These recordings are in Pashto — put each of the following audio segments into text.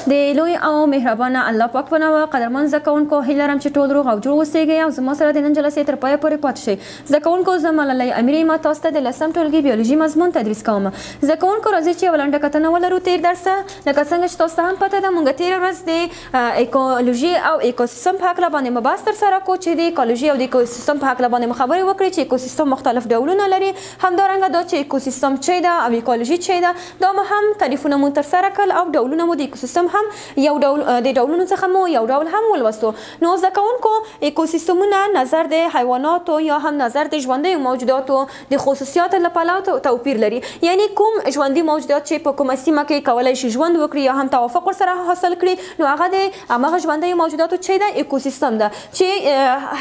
د لوی او مهربانه الله پاک په نامه قدرمن زده کوونکو هیله لرم چې ټول روغ او جوړ اوسئ او زما سره د نن جلسې تر پایه پورې پاتې شئ. زده کوونکو زه ملالۍ امیري ما تاسو ته د لسم ټولګي بیولوژي مضمون تدریس کوم. زده کوونکو راځئ چې یوه لنډه کتنه ولرو تېر درس ته. لکه څنګه چې تاسو ته هم پته ده موږ تېره ورځ د ایکولوژي او ایکوسیستم په هکله باندې مباحث ترسره کړو چې د ایکولوژي او د ایکوسیستم په هکله باندې مو خبرې وکړې چې ایکوسیستم مختلف ډولونه لري. همدارنګه دا چې ایکوسیستم څه ده او ایکولوژي څه ده دا مو هم تعریفونه مو ترسره کړل او ډولونه مو د ایکوسیستم هم یو ډول د ډولونو څخه مو یو ډول هم ولوستو. نو زده کوونکو ایکوسیستمونه نظر د حیواناتو یا هم نظر د ژوندیو موجوداتو د خصوصیاتو له پلوه توپیر لري. یعنی کوم ژوندي موجودات چې په کومه سیمه کې کولی شي ژوند وکړي یا هم توافق ورسره حاصل کړي نو هغه د همغه ژوندیو موجوداتو چې ده ایکوسیستم ده. چې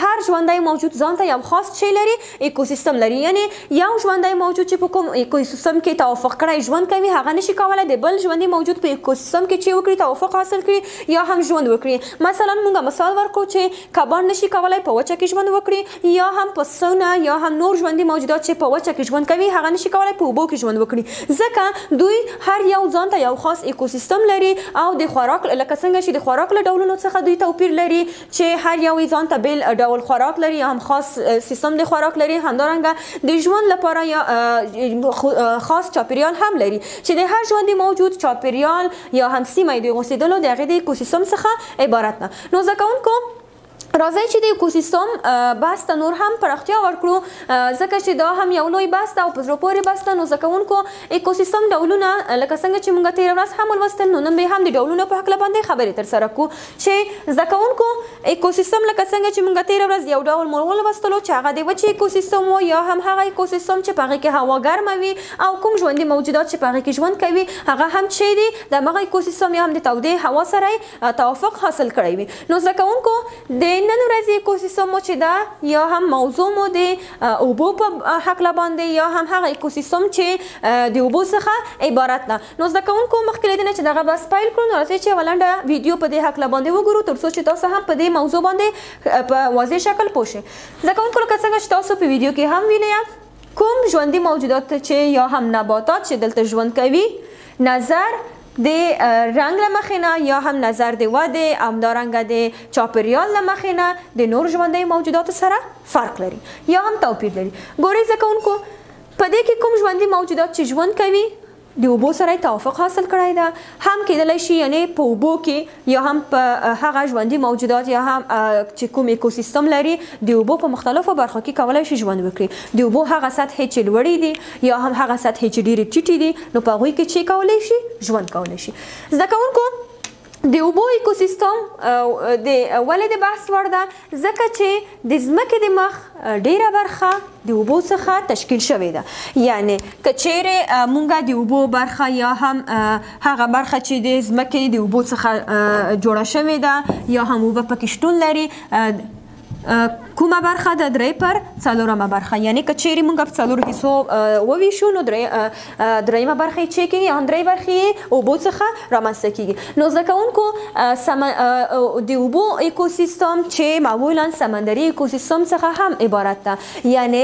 هر ژوندی موجود ځان ته یو خاص شی لري ایکوسیستم لري. یعنی یو ژوندی موجود چې په کوم ایکوسیستم کې توافق کړی ژوند کوي هغه نشي کولی د بل ژوندي موجود په ایکوسیستم کې چې وکړي توافق حاصل کړي یا هم ژوند وکړي. مثلا موږ مثال ورکړو چې کبان نشي کولی په وچه کې ژوند وکړي یا هم پسونه یا هم نور ژوندي موجودات چې په وچه کې ژوند کوي هغه نشي کولی په اوبو کې ژوند وکړي ځکه دوی هر یو ځان ته یو خاص ایکوسیستم لري او د خوراک لکه څنګه چې د خوراک له ډولونو څخه دوی توپیر لري چې هر یو ځان ته بېل ډول خوراک لري یا هم خاص سیستم د خوراک لري. همدارنګه د ژوند لپاره یا خاص چاپیریال هم لري چې د هر ژوندي موجود چاپیریال یا هم سیمه د اوسېدلو د هغې د ایکوسیستم څخه عبارت ده. نو زده کوونکو راځئ چې د ایکوسیستم بحث ته نور هم پراختیا ورکړو ځکه چې دا هم یو لوی بحث ده او په زړه پورې بحث ده. نو زده کوونکو ایکوسیستم ډولونه لکه څنګه چې موږ تېره ورځ هم ولوستل نو نن به هم د ډولونو په هکله باندې خبرې ترسره کړو چې زده کوونکو ایکوسیستم لکه څنګه چې موږ تېره ورځ یو ډول مو ولوستلو چې هغه د وچې ایکوسیستم و یا هم هغه ایکوسیستم چې په هغې کې هوا ګرمه وي او کوم ژوندي موجودات چې په هغې کې ژوند کوي هغه هم چې دي د همغه ایکوسیستم یا هم د تودې هوا سره توافق حاصل کړی وي. نو زده کوونکو د نن ورځې ایکوسیستم مو چې ده یا هم موضوع مو د اوبو په هکله باندې یا هم هغه ایکوسیستم چې د اوبو څخه عبارت ده. نو زده کوونکو مخکې له دې نه چې دغه بحث پیل کړو نو راځئ چې یوه لنډه ویډیو په دې هکله باندې وګورو تر څو چې تاسو هم په دې موضوع باندې په واضح شکل پوه شئ. زده کوونکو لکه څنګه چې تاسو په ویډیو کې هم وینئ کوم ژوندي موجودات چې یا هم نباتات چې دلته ژوند کوي نظر د رنګ له مخې نه یا هم نظر د ودې همدارنګه د چاپیریال له مخې نه د نور ژوندیو موجوداتو سره فرق لري یا هم توپیر لري. ګورئ زده کوونکو په دې کې کوم ژوندي موجودات چې ژوند کوي د اوبو سره توافق حاصل کړی ده هم کېدلی شي یعنی په اوبو کې یا هم په هغه ژوندي موجودات یا هم چې کوم ایکوسیستم لري د اوبو په مختلفو برخو کې کولی شي ژوند وکړي. د اوبو هغه سطحې چې لوړې دي یا هم هغه سطحې چې ډېرې ټیټې دي نو په هغوی کې چې کولی شي ژوند کولی شي. زده کوونکو د اوبو ایکوسیستم ولې د بحث وړ ده ځکه چې د ځمکې د مخ ډیره برخه د اوبو څخه تشکیل شوې ده. یعنی که چیرې مونږ د اوبو برخه یا هم هغه برخه چې د ځمکې د اوبو څخه جوړه شوې ده یا هم اوبه پکې شتون لري کومه برخه د 3/4 برخه یعنی که چیرې مونږ په 4 حصو وویشو نو 3 برخه یې چې کېږي هم 3 برخې اوبو څخه رامنځته کېږي. نو زده کوونکو د اوبو ایکوسیستم چې معمولا سمندري ایکوسیستم څخه هم عبارت ده. یعنی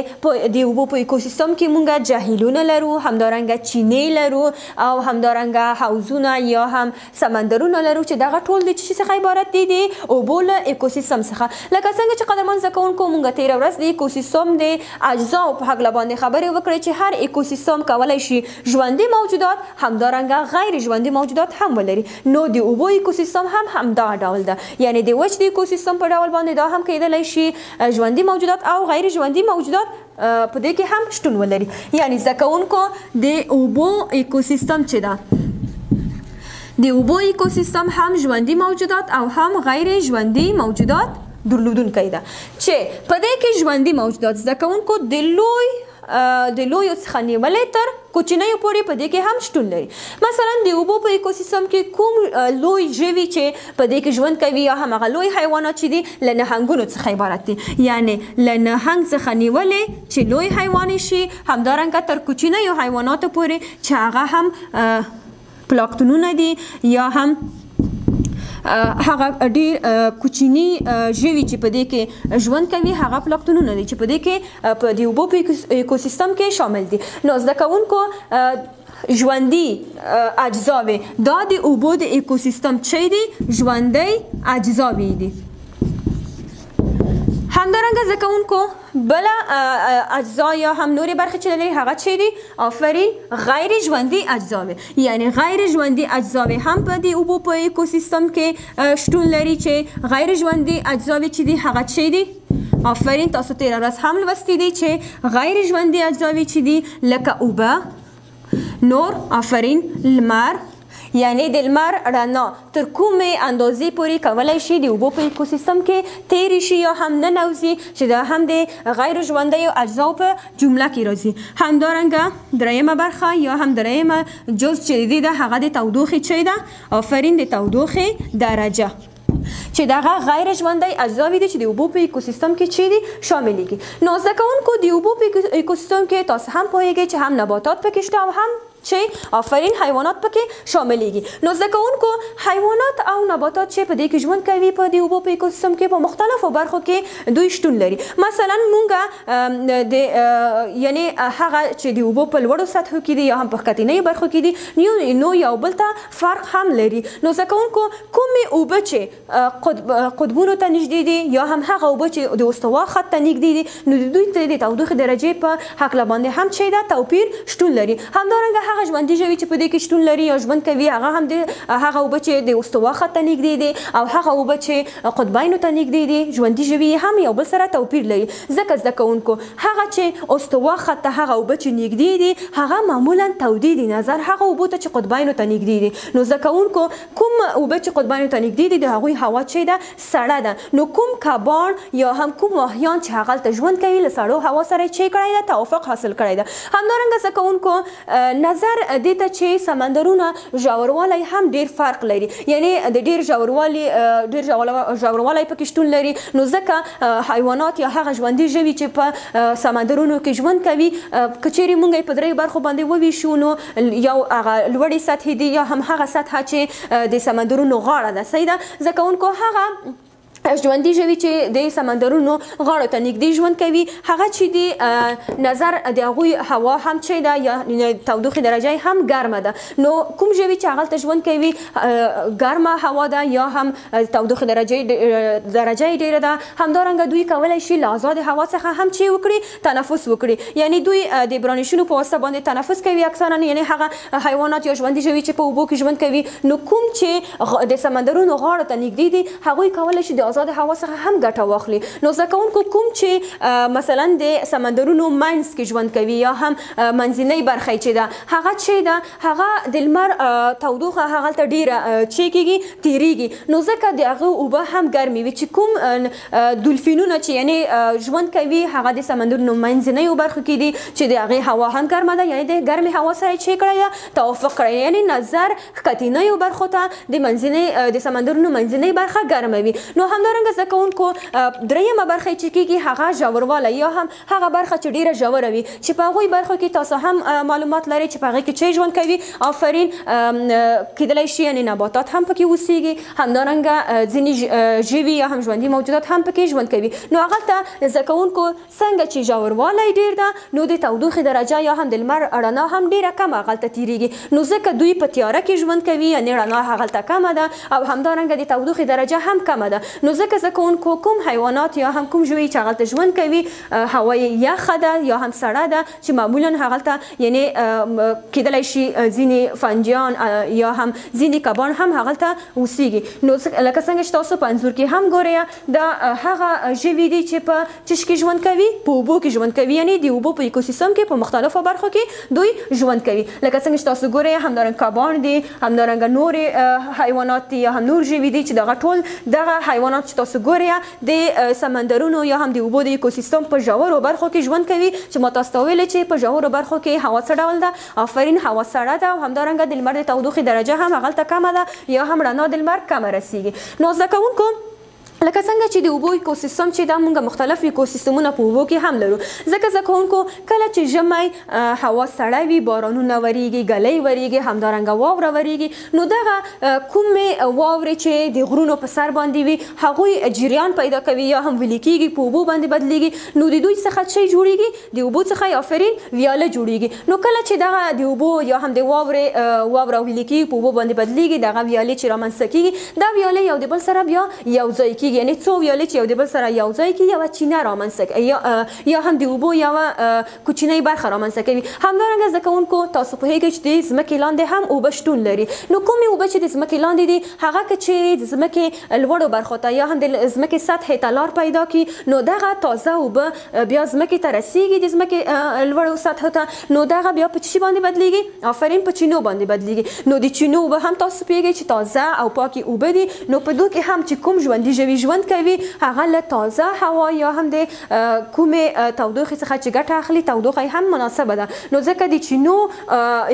د اوبو په ایکوسیستم کې مونږ جهیلونه لرو همدارنګه چینې لرو او همدارنګه حوضونه یا هم سمندرونه لرو چې دغه ټول د څه څخه عبارت دي د اوبو له ایکوسیستم څخه. لکه څنګه چې قدرمن زده کوونکو مونږ تېره ورځ د ایکوسیستم د اجزاو په هکله باندې خبرې وکړې چې هر ایکوسیستم کولی شي ژوندي موجودات همدارنګه غیر ژوندي موجودات هم ولري. نو د اوبو ایکوسیستم هم همدغه ډول ده. یعنی د وچ د ایکوسیستم په ډول باندې دا هم کېدلی شي ژوندي موجودات او غیر ژوندي موجودات په دې کې هم شتون ولري. یعنی زده کوونکو د اوبو ایکوسیستم چې ده د اوبو ایکوسیستم هم ژوندي موجودات او هم غیر ژوندي موجودات درلودونکی ده چې په دې کې ژوندي موجودات زده کوونکو د لویو څخه نیولې تر کوچنیو پورې په دې کې هم شتون لري. مثلا د اوبو په ایکوسیستم کې کوم لوی ژوي چې په دې کې ژوند کوي یا هم هغه لوی حیوانات چې دي له نهنګونو څخه عبارت دي. یعنی له نهنګ څخه نیولې چې لوی حیوان شي همدارنګه تر کوچنیو حیواناتو پورې چې هغه هم پلاکتونونه دي یا هم هغه ډیر کوچني ژوي چې په دې کې ژوند کوي هغه پلاکتونونه دي چې په دې کې په د اوبو په ایکوسیستم کې شامل دي. نو زده کوونکو ژوندي اجزاوې دا د اوبو د ایکوسیستم چې دي ژوندی اجزاوې دي. همدارنګه زده کوونکو بله اجزا یا هم نورې برخې چې لري هغه چې دي آفرین غیر ژوندي اجزاوې، یعنی غیر ژوندي اجزاوې هم په دې اوبو په ایکوسیستم کې شتون لري چې غیر ژوندي اجزاوې چې دي هغه چې دي آفرین تاسو تېره ورځ هم لوستي دي چې غیر ژوندي اجزاوې چې دي لکه اوبه، نور آفرین لمر، یعنی د لمر رڼا تر کومې اندازې پورې کولی شي د اوبو په ایکوسیستم کې تیری شي یا هم ننوځي چې دا هم د غیر ژوندیو اجزاو په جمله کې راځي. همدارنګه دریمه برخه یا هم دریمه جز چې دی ده هغه د تودوخې چې ده آفرین د تودوخې درجه چې دغه غیر ژوندی اجزاوې دي چې د اوبو په ایکوسیستم کې چې دي شاملیږي. نو زده کوونکو د اوبو په ایکوسیستم کې تاسو هم پوهیږئ چې هم نباتات پکې شته او هم چې آفرین حیوانات پکې شاملیږي. نو زده کوونکو حیوانات او نباتات چې په دې کې ژوند کوي په د اوبو په ایکوسیستم کې په مختلفو برخو کې دوی شتون لري. مثلا مونږ د یعنی هغه چې د اوبو په لوړو سطحو کې دي یا هم په ښکتنیو برخو کې دي نو یو بل ته فرق هم لري. نو زده کوونکو کومې اوبه چې قطبونو ته نږدې دي یا هم هغه اوبه چې د استوا خط ته نږدې دي نو د دوی ته د تودوخې درجې په هکله باندې هم چې دا توپیر شتون لري. همدارنګه هغه ژوندي ژوي چې په دې کې شتون لري یا ژوند کوي هغه هم د هغه اوبه چې د استوا خط ته نږدې دي او هغه اوبه چې قطبینو ته نږدې دي ژوندي ژوي هم یو بل سره توپیر لري. ځکه زده کوونکو هغه چې استوا خط ته هغه اوبه چې نږدې دي هغه معمولا تودې دي نظر هغه اوبو ته چې قطبینو ته نږدې دي. نو زده کوونکو کوم اوبه چې قطبینو ته نږدې دي د هغوی هوا چې ده سړه ده. نو کوم کبان یا هم کوم ماهیان چې هغلته ژوند کوي له سړو هوا سره چې کړی ده توافق حاصل کړی ده. همدارنګه زده کوونکو نظر دې ته چې سمندرونه ژوروالی هم ډیر فرق لري، یعنی د ډیر ژوروالی پکې شتون لري. نو ځکه حیوانات یا هغه ژوندي ژوي چې په سمندرونو کې ژوند کوي که چیرې موږ یې په دریو برخو باندې وویشو نو یو هغه لوړې سطحې دي یا هم هغه سطحه چې د سمندرونو غاړه ده. صحیح ده. زده کوونکو هغه ژوندي ژوي چې د سمندرونو غاړو ته نږدې ژوند کوي هغه چې د نظر د هغوی هوا هم چې ده یا تودوخې درجه هم ګرمه ده. نو کوم ژوي چې هغلته ژوند کوي ګرمه هوا ده یا هم تودوخې درجه یې ډیره ده. همدارنګه دوی کولی شي له آزاد هوا څخه هم چې وکړي تنفس وکړي، یعنی دوی د برانشونو په واسطه باندې تنفس کوي اکثرا، یعنی هغه حیوانات یا ژوندي ژوي چې په اوبو کې ژوند کوي. نو کوم چې د سمندرونو غاړو ته نږدې دي هغوی کولی شي د آزاد هوا څخه هم ګټه واخلي. نو زده کوونکو کوم چې مثلا د سمندرونو منځ کې ژوند کوي یا هم منځنۍ برخه چې ده هغه چې ده هغه د لمر تودوخه هغلته ډیره چې کېږي تیریږي. نو ځکه د هغه اوبه هم ګرمې وي چې کوم دولفینونه چې یعنی ژوند کوي هغه د سمندرونو منځنیو برخو کې دي چې د هغې هوا هم ګرمه ده، یعنی د ګرمې هوا سره چې کړی ده توافق کړی، یعنی نظر ښکتنیو برخو ته د سمندرونو منځنۍ برخه ګرمه وي. نو همدارنګه زده کوونکو دریمه برخه چې کېږي هغه ژوروالی یا هم هغه برخه چې ډیره ژوره وي چې په هغوی برخو کې تاسو هم معلومات لرئ چې په هغې کې چې ژوند کوي آفرین کیدلی شي یعنې نباتات هم پکې اوسیږي، همدارنګه ځینې ژوي یا هم ژوندي موجودات هم پکې ژوند کوي. نو هغلته زده کوونکو څنګه چې ژوروالی ډیر ده نو د تودوخې درجه یا هم د لمر رڼا هم ډیره کمه هغلته تیریږي. نو ځکه دوی په تیاره کې ژوند کوي یعنې رڼا هغلته کمه ده او همدارنګه د تودوخې درجه هم کمه ده. نو ځکه زده کوونکو کوم حیوانات یا هم کوم ژوي چې هغلته ژوند کوي هوا یې یخه ده یا هم سړه ده چې معمولا هغلته یعنې کیدلی شي ځینې فنجیان یا هم ځینې کبان هم هغلته اوسیږي. نو لکه څنګه چې تاسو په انځور کې هم ګورئ دا هغه ژوي دي چې په چش کې ژوند کوي، په اوبو کې ژوند کوي، یعنې د اوبو په ایکوسیستم کې په مختلفو برخو کې دوی ژوند کوي. لکه څنګه چې تاسو ګورئ همدارنګه کبان دي، همدارنګه نورې حیوانات دي یا هم نور ژوي دي چې دغه ټول دغه حیوانات چې تاسو ګورئ د سمندرونو یا هم د اوبو د ایکوسیستم په ژورو برخو کې ژوند کوي چې ما تاسو ته ویلې چې په ژورو برخو کې هوا څه ډول ده آفرین هوا سړه ده او همدارنګه د لمر د تودوخې درجه هم هغلته کمه ده یا هم رڼا د لمر کمه رسیږي. نو زده کوونکو لکه څنګه چې د اوبو ایکوسیستم چې دا موږ مختلف ایکوسیستمونه په اوبو کې هم لرو. ځکه زده کوونکو کله چې ژمی هوا سړه وي، بارانونه وریږي، ګلۍ وریږي، همدارنګه واوره وریږي، نو دغه کومې واورې چې د غرونو په سر باندې وي هغوی جریان پیدا کوي یا هم ویلې کېږي، په اوبو باندې بدلیږي، نو د دوی څخه څه جوړیږي؟ د اوبو څخه آفرین ویاله جوړیږي. نو کله چې دغه د اوبو یا هم د واوره ویلې کېږي، په اوبو باندې بدلیږي، دغه ویالې چې رامنځته کېږي، دا ویالې یو د بل سره بیا یو ځای کېږي، یعنی څو ویالې چې یو د بل سره یو ځای کې یوه چینه رامنځته کوي یا هم د اوبو یوه کوچنۍ برخه رامنځته کوي. همدارنګه زده کوونکو تاسو پوهیږئ چې د ځمکې لاندې هم اوبه شتون لري. نو کومې اوبه چې د ځمکې لاندې دي هغه که چې د ځمکې لوړو برخو ته یا هم د ځمکې سطحې ته لار پیدا کړي، نو دغه تازه اوبه بیا ځمکې ته رسیږي، د ځمکې لوړو سطحو ته، نو دغه بیا په څه باندې بدلیږي؟ آفرین په چینو باندې بدلیږي. نو د چینو اوبه هم تاسو پوهیږئ چې تازه او پاکې اوبه دي. نو په دوی کې هم چې کوم ژوندي ژوي ژوند کوي هغه له تازه هوا یا هم د کومې تودوخې څخه چې ګټه اخلي، تودوخه هم مناسبه ده. نو ځکه د چینو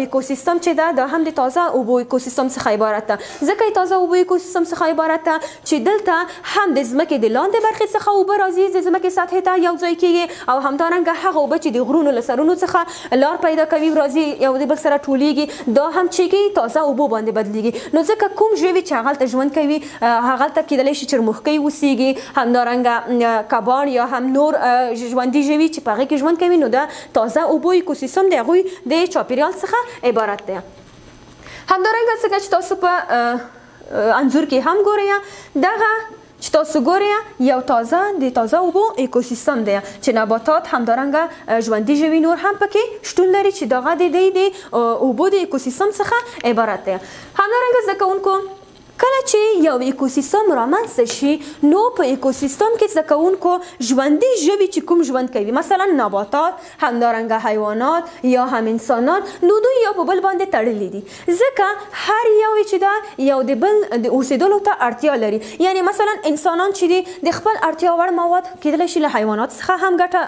ایکوسیستم چې ده دا هم د تازه اوبو ایکوسیستم څخه عبارت ده. ځکه د تازه اوبو ایکوسیستم څخه عبارت ده چې دلته هم د ځمکې د لاندې برخې څخه اوبه راځي، د ځمکې سطحې ته یو ځای کېږي، او همدارنګه هغه اوبه چې د غرونو له سرونو څخه لار پیدا کوي راځي یو د بل سره ټولېږي، دا هم چې کېږي تازه اوبو باندې بدلیږي. نو ځکه کوم ژوي چې هغلته ژوند کوي هغلته کېدلی شي چرموښکۍ اوسیږي، همدارنګه کبان یا هم نور ژوندي ژوي چې په هغې کې ژوند کوي. نو دا تازه اوبو ایکوسیستم د هغوی د چاپیریال څخه عبارت دی. همدارنګه څنګه چې تاسو په انځور کې هم ګورئ، دغه چې تاسو ګورئ یو د تازه اوبو ایکوسیستم دی چې نباتات همدارنګه ژوندي ژوي نور هم پکې شتون لري چې دغه د اوبو د ایکوسیستم څخه عبارت دی. همدارنګه زده کوونکو کله چې یو ایکوسیستم رامنځته شي، نو په ایکوسیستم کې زده کوونکو ژوندي ژوي چې کوم ژوند کوي، مثلا نباتات، همدارنګه حیوانات یا هم انسانان، نو دوی یو په بل باندې تړلي دي. ځکه هر یو چې دا یو د بل د اوسېدلو ته اړتیا لري. یعنی مثلا انسانان چې دي د خپل اړتیا وړ مواد کېدلی شي له حیوانات څخه هم ګټه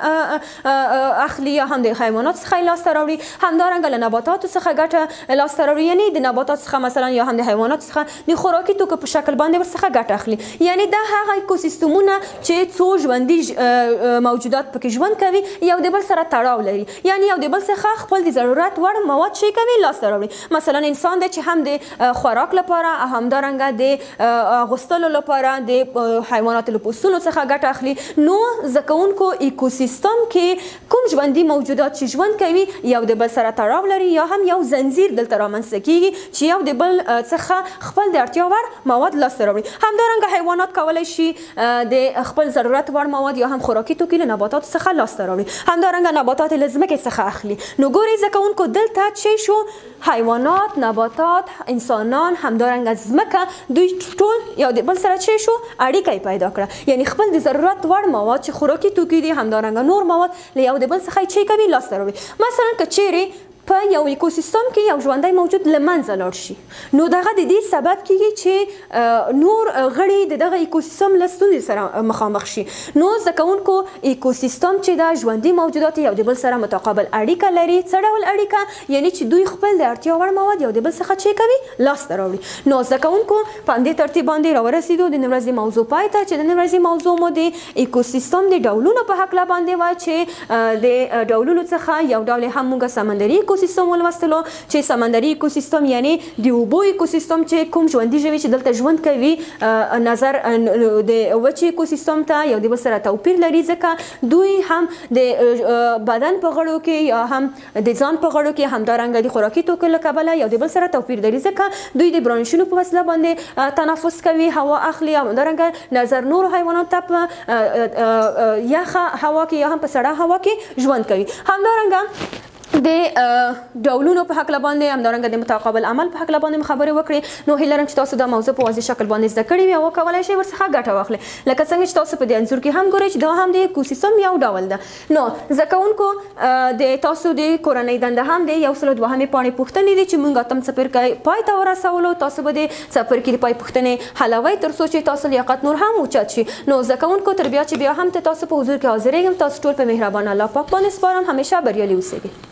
اخلي یا هم د حیوانات څخه لاسته راوړي، همدارنګه له نباتاتو څخه ګټه لاسته راوړي، یعنی د نباتات څخه مثلا یا هم د حیوانات څخه د خوراکي توکو په شکل باندې ورڅخه ګټه اخلي. یعنی دا هغه ایکوسیستمونه چې څو ژوندي موجودات پکې ژوند کوي یو د بل سره تړاو لري، یعنی یو د بل څخه خپل د ضرورت وړ مواد شي کوي لاسته راوړي. مثلا انسان دی چې هم د خوراک لپاره، همدارنګه د اغوستلو لپاره د حیواناتو له پوستونو څخه ګټه اخلي. نو زده کوونکو ایکوسیستم کې کوم ژوندي موجودات چې ژوند کوي یو د بل سره تړاو لري، یا هم یو زنځیر دلته رامنځته کېږي چې یو د بل څخه خپل د اړتیا مواد لاسته راوړي. همدارنګه حیوانات کولی شي د خپل ضرورت وړ مواد یا هم خوراکي توکي له نباتاتو څخه لاسته راوړي، همدارنګه نباتات له ځمکې څخه اخلي. نو ګورئ زده کوونکو دلته چې شو حیوانات، نباتات، انسانان، همدارنګه ځمکه، دوی ټول یو د بل سره چې شو اړیکه پیدا کړه، یعنی خپل د ضرورت وړ مواد چې خوراکي توکي دي، همدارنګه نور مواد له یو د بل څخه چې کوي لاسته راوړي. مثلا که چیرې په یو ایکوسیستم کې یو ژوندی موجود له منځه لاړ شي، نو دغه د دې سبب کېږي چې نور غړي د دغه ایکوسیستم له ستونزې سره مخامخ شي. نو زده کوونکو ایکوسیستم چې دا ژوندي موجودات یو د بل سره متقابل اړیکه لري. څه ډول اړیکه؟ یعنی چې دوی خپل د اړتیا وړ مواد یو د بل څخه چې کوي لاسته راوړي. نو زده کوونکو په همدې ترتیب باندې راورسېدو د نن ورځې موضوع پای ته، چې د نن ورځې موضوع مو د ایکوسیستم د ډولونو په هکله باندې وه، چې د ډولونو څخه یو ډول هم موږ سمندري ایکوسیستم ولوستلو، چې سمندري ایکوسیستم یعنی د اوبو ایکوسیستم چې کوم ژوندي ژوي چې دلته ژوند کوي نظر د وچې ایکوسیستم ته یو د بل سره توپیر لري، ځکه دوی هم د بدن په غړو کې یا هم د ځان په غړو کې همدارنګه د خوراکي توکو له کبله یو د بل سره توپیر لري، ځکه دوی د برانشونو په وسیله باندې تنفس کوي، هوا اخلي، همدارنګه نظر نورو حیواناتو ته په یخه هوا کې یا هم په سړه هوا کې ژوند کوي. همدارنګه د ډولونو په هکله باندې، همدارنګه د متقابل عمل په هکله باندې خبرې وکړې. نو هیله لرم چې تاسو دا موضوع په واضح شکل باندې زده کړې وي او وکولی شئ ورڅخه ګټه واخلئ. لکه څنګه چې تاسو په دې انځور کې هم ګورئ چې دا هم د ایکوسیستم یو ډول ده. نو زده کوونکو د تاسو د کورنۍ دنده هم د 102 پاڼې پوښتنې دي چې موږ اتم څپرکی پای ته ورسولو. تاسو به د څپرکي د پای پوښتنې حلوئ تر څو چې تاسو لیاقت نور هم اوچت شي. نو زده کوونکو تر بیا چې بیا هم تاسو په حضور کې حاضرېږم، تاسو ټول په مهربان الله پاک باندې سپارم. همیشه بریالي اوسئ.